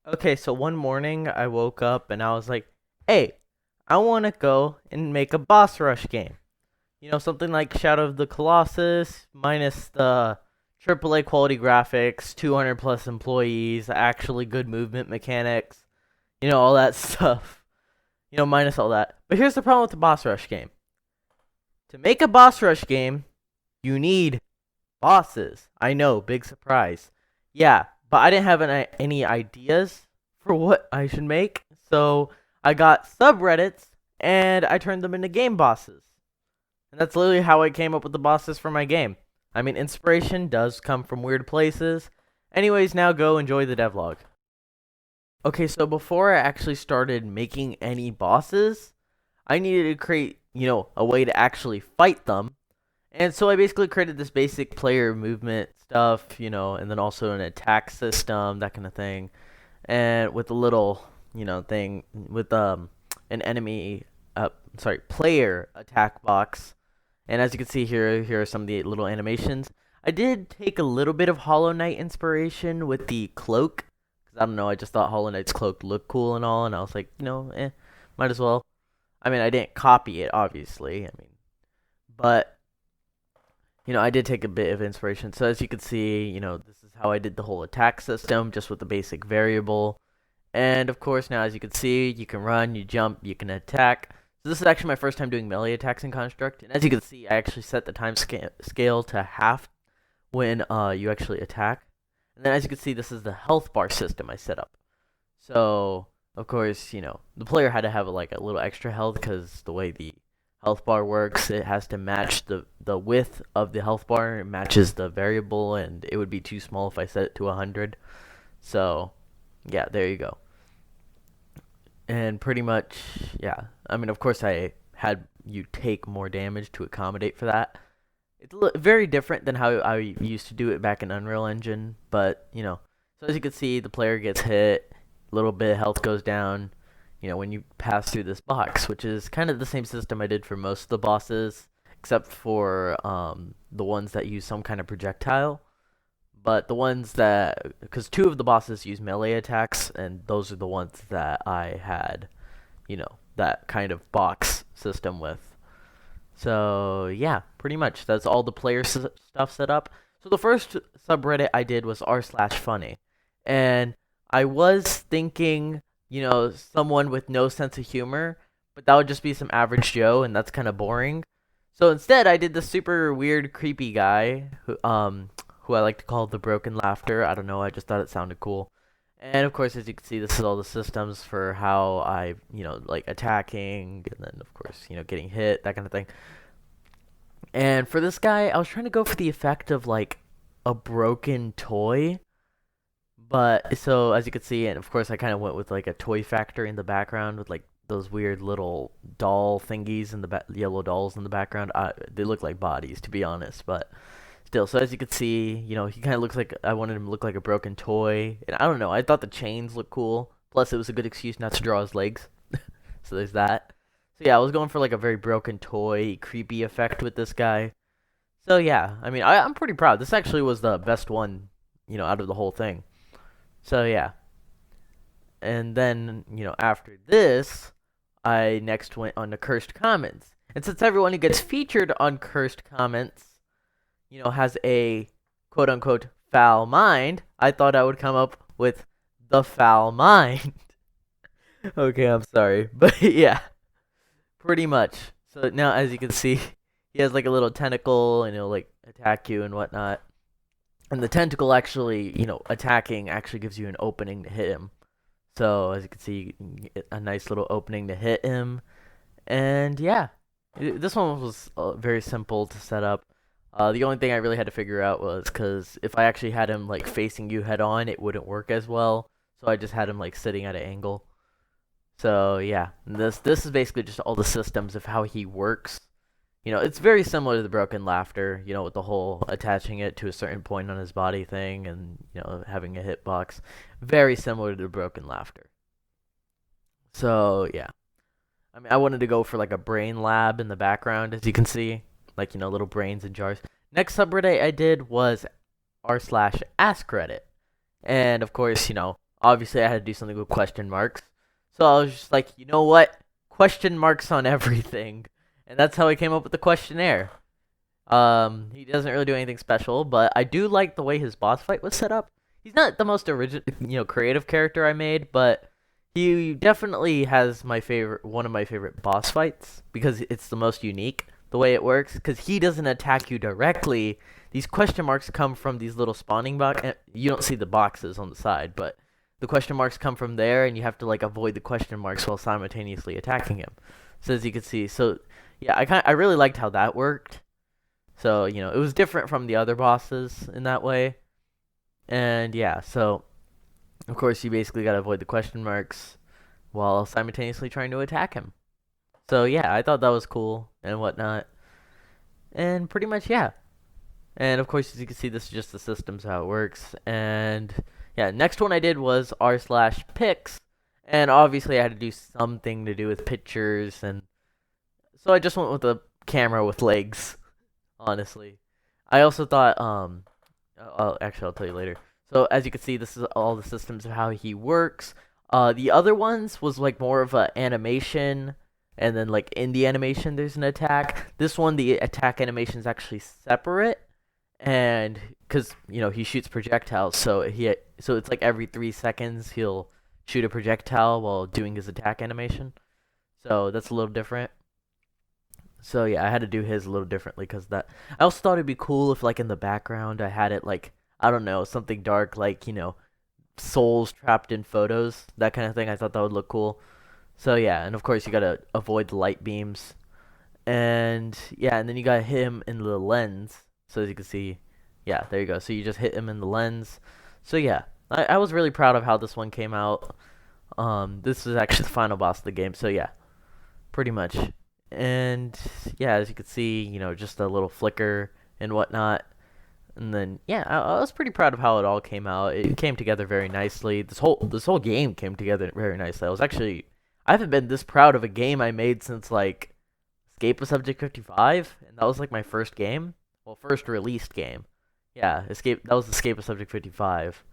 Okay, so one morning I woke up and I was like, hey, I want to go and make a boss rush game. Something like Shadow of the Colossus, minus the AAA quality graphics, 200 plus employees, actually good movement mechanics, all that stuff. Minus all that. But here's the problem with the boss rush game. To make a boss rush game, you need bosses. I know, big surprise. Yeah, but I didn't have any ideas for what I should make, so I got subreddits and I turned them into game bosses. And that's literally how I came up with the bosses for my game. I mean, inspiration does come from weird places. Anyways, now go enjoy the devlog. Okay, so before I actually started making any bosses, I needed to create, a way to actually fight them. And so I basically created this basic player movement stuff, and then also an attack system, that kind of thing. And with a little, thing with an enemy player attack box. And as you can see here are some of the little animations. I did take a little bit of Hollow Knight inspiration with the cloak. Cause I don't know, I just thought Hollow Knight's cloak looked cool and all, and I was like, might as well. I mean, I didn't copy it, obviously. But I did take a bit of inspiration. So as you can see, this is how I did the whole attack system, just with the basic variable. And of course, now as you can see, you can run, you jump, you can attack. So this is actually my first time doing melee attacks in Construct. And as you can see, I actually set the time scale to half when you actually attack. And then as you can see, this is the health bar system I set up. So, of course, the player had to have like a little extra health because the way the health bar works, it has to match the width of the health bar. It matches the variable, and it would be too small if I set it to 100. So, yeah, there you go. And pretty much, yeah. I mean, of course, I had you take more damage to accommodate for that. It's very different than how I used to do it back in Unreal Engine, but, So as you can see, the player gets hit, a little bit of health goes down, when you pass through this box, which is kind of the same system I did for most of the bosses, except for the ones that use some kind of projectile. But the ones that, because two of the bosses use melee attacks, and those are the ones that I had, that kind of box system with. So yeah, pretty much that's all the player stuff set up. So the first subreddit I did was r/funny, and I was thinking, someone with no sense of humor, but that would just be some average Joe, and that's kind of boring. So instead, I did this super weird, creepy guy who I like to call the Broken Laughter. I don't know, I just thought it sounded cool. And of course, as you can see, this is all the systems for how I, like attacking, and then of course, getting hit, that kind of thing. And for this guy, I was trying to go for the effect of like a broken toy. But so as you can see, and of course, I kind of went with like a toy factory in the background with like those weird little doll thingies in the yellow dolls in the background. They look like bodies, to be honest, but still. So as you can see, he kind of looks like I wanted him to look like a broken toy. And I don't know, I thought the chains looked cool. Plus, it was a good excuse not to draw his legs. So there's that. So yeah, I was going for like a very broken toy, creepy effect with this guy. So yeah, I mean, I'm pretty proud. This actually was the best one, out of the whole thing. So yeah. And then, after this, I next went on to Cursed Comments. And since everyone who gets featured on Cursed Comments, has a quote unquote foul mind, I thought I would come up with the foul mind. Okay, I'm sorry. But yeah, pretty much. So now, as you can see, he has like a little tentacle and he'll like attack you and whatnot. And the tentacle actually, attacking actually gives you an opening to hit him. So as you can see, you can get a nice little opening to hit him. And yeah, this one was very simple to set up. The only thing I really had to figure out was because if I actually had him like facing you head on, it wouldn't work as well. So I just had him like sitting at an angle. So yeah, this is basically just all the systems of how he works. It's very similar to the Broken Laughter, with the whole attaching it to a certain point on his body thing and, having a hitbox. Very similar to the Broken Laughter. So, yeah. I mean, I wanted to go for like a brain lab in the background, as you can see. Like, little brains in jars. Next subreddit I did was r/askreddit. And of course, Obviously, I had to do something with question marks. So I was just like, you know what? Question marks on everything. And that's how I came up with the questionnaire. He doesn't really do anything special, but I do like the way his boss fight was set up. He's not the most original, creative character I made, but he definitely has one of my favorite boss fights because it's the most unique the way it works. Because he doesn't attack you directly. These question marks come from these little spawning box. You don't see the boxes on the side, but the question marks come from there, and you have to like avoid the question marks while simultaneously attacking him. So as you can see, yeah, I really liked how that worked. So, it was different from the other bosses in that way. And yeah, so of course you basically got to avoid the question marks while simultaneously trying to attack him. So yeah, I thought that was cool and whatnot. And pretty much yeah. And of course, as you can see, this is just the systems how it works. And yeah, next one I did was r/pics. And obviously I had to do something to do with pictures, and so I just went with a camera with legs. Honestly, I also thought actually I'll tell you later. So as you can see, this is all the systems of how he works. The other ones was like more of a animation, and then like in the animation there's an attack. This one, the attack animation is actually separate, and because he shoots projectiles, so it's like every 3 seconds he'll shoot a projectile while doing his attack animation. So that's a little different. So yeah, I had to do his a little differently because that. I also thought it'd be cool if like in the background I had it like, I don't know, something dark like souls trapped in photos, that kind of thing. I thought that would look cool. So yeah, and of course you gotta avoid the light beams, and yeah, and then you gotta hit him in the lens. So as you can see, yeah, there you go. So you just hit him in the lens. So yeah, I was really proud of how this one came out. This is actually the final boss of the game. So yeah, pretty much. And yeah, as you can see, just a little flicker and whatnot. And then yeah, I was pretty proud of how it all came out. It came together very nicely. This whole game came together very nicely. I haven't been this proud of a game I made since like Escape of Subject 55, and that was like my first game. Well, first released game. Yeah, that was Escape of Subject 55.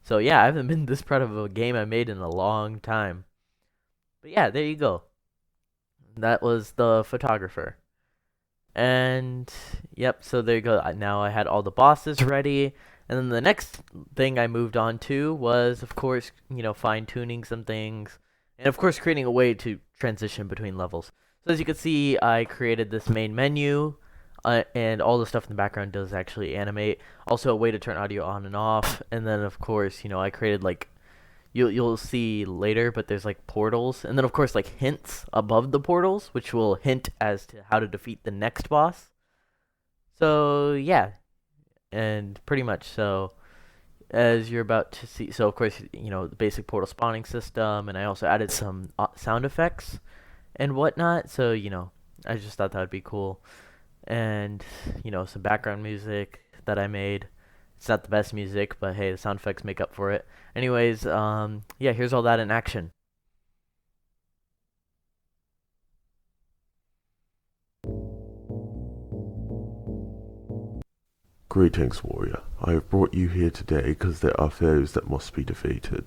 So yeah, I haven't been this proud of a game I made in a long time. But yeah, there you go. That was the photographer. And yep, so there you go. Now I had all the bosses ready. And then the next thing I moved on to was, of course, fine tuning some things. And of course, creating a way to transition between levels. So as you can see, I created this main menu. And all the stuff in the background does actually animate. Also, a way to turn audio on and off. And then, of course, I created like you'll see later, but there's like portals, and then of course like hints above the portals, which will hint as to how to defeat the next boss. So yeah, and pretty much so as you're about to see. So of course the basic portal spawning system, and I also added some sound effects and whatnot. So I just thought that would be cool, and some background music that I made. It's not the best music, but hey, the sound effects make up for it. Anyways, yeah, here's all that in action. Greetings, warrior. I have brought you here today because there are foes that must be defeated.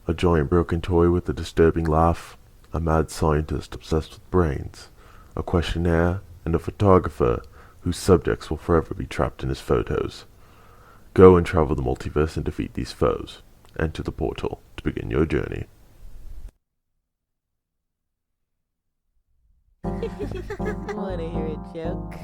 A giant broken toy with a disturbing laugh, a mad scientist obsessed with brains, a questionnaire, and a photographer whose subjects will forever be trapped in his photos. Go and travel the multiverse and defeat these foes. Enter the portal to begin your journey. Wanna hear a joke?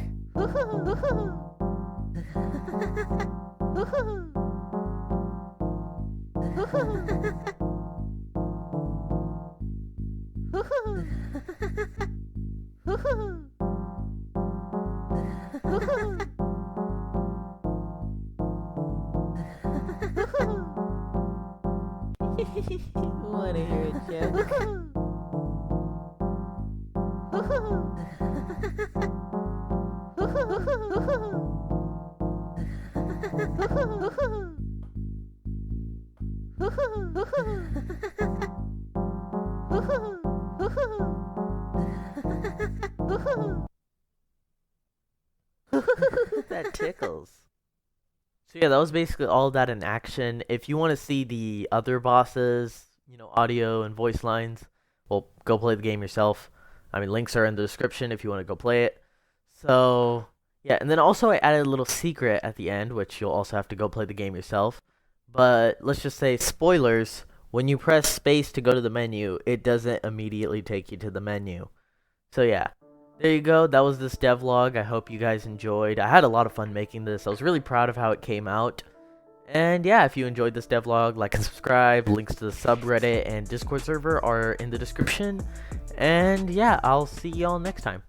Wanna hear a joke? That tickles. So yeah, that was basically all that in action. If you want to see the other bosses, audio and voice lines, well, go play the game yourself. I mean, links are in the description if you want to go play it. So yeah, and then also I added a little secret at the end, which you'll also have to go play the game yourself. But let's just say spoilers. When you press space to go to the menu, it doesn't immediately take you to the menu. So yeah, there you go. That was this devlog. I hope you guys enjoyed. I had a lot of fun making this. I was really proud of how it came out. And yeah, if you enjoyed this devlog, like and subscribe. Links to the subreddit and Discord server are in the description. And yeah, I'll see y'all next time.